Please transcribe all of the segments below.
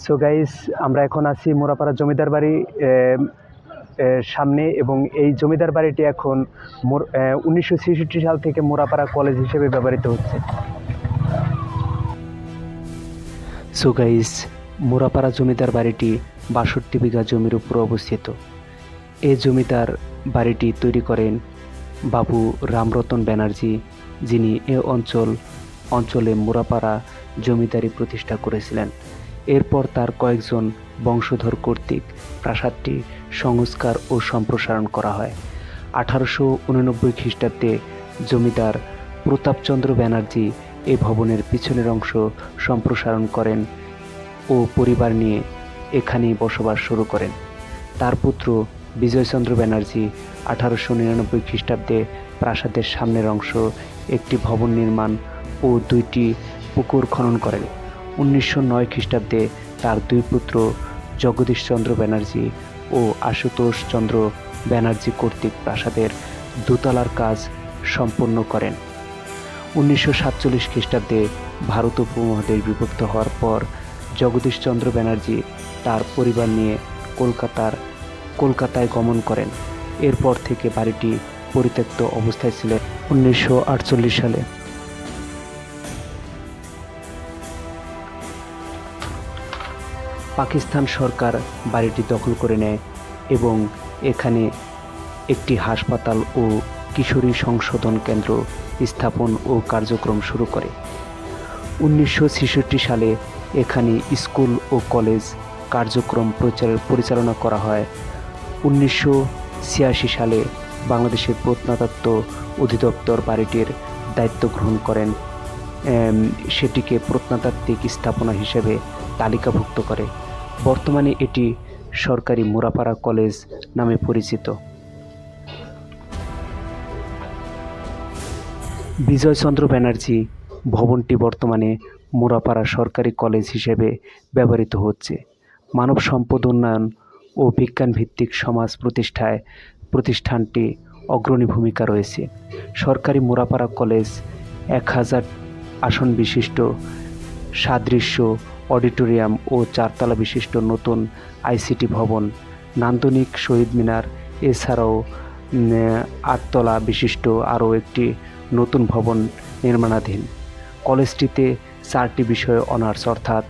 So guys, আমরা এখন আছি মোরাপাড়া জমিদার বাড়ি সামনে, এবং এই জমিদার বাড়িটি এখন 1966 সাল থেকে মোরাপাড়া কলেজ হিসেবে ব্যবহৃত হচ্ছে। সো গাইস, মোরাপাড়া জমিদার বাড়িটি 62 বিঘা জমির উপর অবস্থিত। এই জমিদার বাড়িটি তৈরি করেন বাবু রামরতন ব্যানার্জি, যিনি এ অঞ্চলে মোরাপাড়া জমিদারি প্রতিষ্ঠা করেছিলেন। এরপর তার কয়েকজন বংশধর কর্তৃক প্রাসাদটি সংস্কার ও সম্প্রসারণ করা হয়। 1889 খ্রিস্টাব্দে জমিদার প্রতাপচন্দ্র ব্যানার্জি এই ভবনের পিছনের অংশ সম্প্রসারণ করেন ও পরিবার নিয়ে এখানেই বসবাস শুরু করেন। তার পুত্র বিজয়চন্দ্র ব্যানার্জি 1899 খ্রিস্টাব্দে প্রাসাদের সামনের অংশ একটি ভবন নির্মাণ ও 2টি পুকুর খনন করেন। 1909 খ্রিস্টাব্দে তার দুই পুত্র জগদীশচন্দ্র ব্যানার্জি ও আশুতোষ চন্দ্র ব্যানার্জি কর্তৃক প্রাসাদের দোতলার কাজ সম্পন্ন করেন। 1947 খ্রিস্টাব্দে ভারত উপমহাদেশ বিভক্ত হওয়ার পর জগদীশচন্দ্র ব্যানার্জি তার পরিবার নিয়ে কলকাতায় গমন করেন। এরপর থেকে বাড়িটি পরিত্যক্ত অবস্থায় ছিল। 1948 সালে পাকিস্তান সরকার বাড়িটি দখল করে নেয় এবং এখানে একটি হাসপাতাল ও কিশোরী সংশোধন কেন্দ্র স্থাপন ও কার্যক্রম শুরু করে। 1966 সালে এখানে স্কুল ও কলেজ কার্যক্রম পরিচালনা করা হয়। 1986 সালে বাংলাদেশের প্রত্নতত্ত্ব অধিদপ্তর বাড়িটির দায়িত্ব গ্রহণ করেন, সেটিকে প্রত্নতাত্ত্বিক স্থাপনা হিসেবে তালিকাভুক্ত করে। বর্তমানে এটি সরকারি মোরাপাড়া কলেজ নামে পরিচিত। বিজয়চন্দ্র ব্যানার্জি ভবনটি বর্তমানে মোরাপাড়া সরকারি কলেজ হিসেবে ব্যবহৃত হচ্ছে। মানব সম্পদ উন্নয়ন ও বিজ্ঞান ভিত্তিক সমাজ প্রতিষ্ঠানটি অগ্রণী ভূমিকা রয়েছে। সরকারি মোরাপাড়া কলেজ 1000 আসন বিশিষ্ট সাদৃশ্য অডিটোরিয়াম ও 4 তলা বিশিষ্ট নতুন আইসিটি ভবন, নান্দনিক শহীদ মিনার, এছাড়াও 8 তলা বিশিষ্ট আরও একটি নতুন ভবন নির্মাণাধীন। কলেজটিতে 4টি বিষয়ে অনার্স অর্থাৎ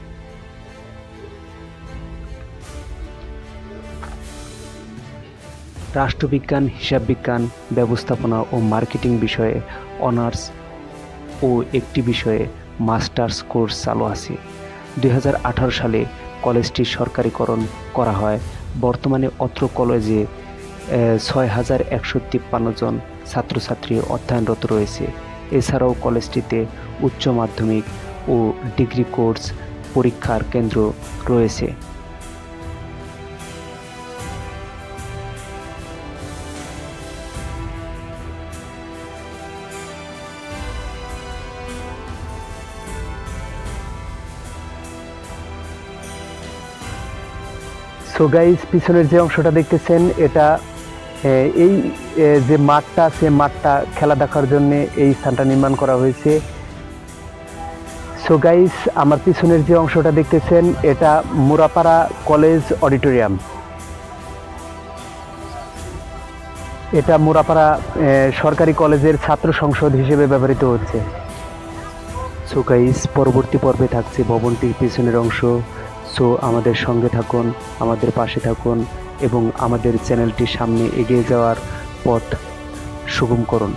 রাষ্ট্রবিজ্ঞান, হিসাববিজ্ঞান, ব্যবস্থাপনা ও মার্কেটিং বিষয়ে অনার্স ও একটি বিষয়ে মাস্টার্স কোর্স চালু আছে। 2018 সালে কলেজটি সরকারিকরণ করা হয়। বর্তমানে অত্র কলেজে 6153 জন ছাত্রছাত্রী অধ্যয়নরত রয়েছে। এছাড়াও কলেজটিতে উচ্চ মাধ্যমিক ও ডিগ্রি কোর্স পরীক্ষার কেন্দ্র রয়েছে। সো গাইস, পিছনের যে অংশটা দেখতেছেন, এটা এই যে মাঠটা আছে, মাঠটা খেলা দেখার জন্য এই স্থানটা নির্মাণ করা হয়েছে। সো গাইস, আমার পিছনের যে অংশটা দেখতেছেন, এটা মোরাপাড়া কলেজ অডিটোরিয়াম। এটা মোরাপাড়া সরকারি কলেজের ছাত্র সংসদ হিসেবে ব্যবহৃত হচ্ছে। সো গাইস, পরবর্তী পর্বে থাকছে ভবনটির পিছনের অংশ। সো আমাদের সঙ্গে থাকুন, আমাদের পাশে থাকুন এবং আমাদের চ্যানেলটির সামনে এগিয়ে যাওয়ার পথ সুগম করুন।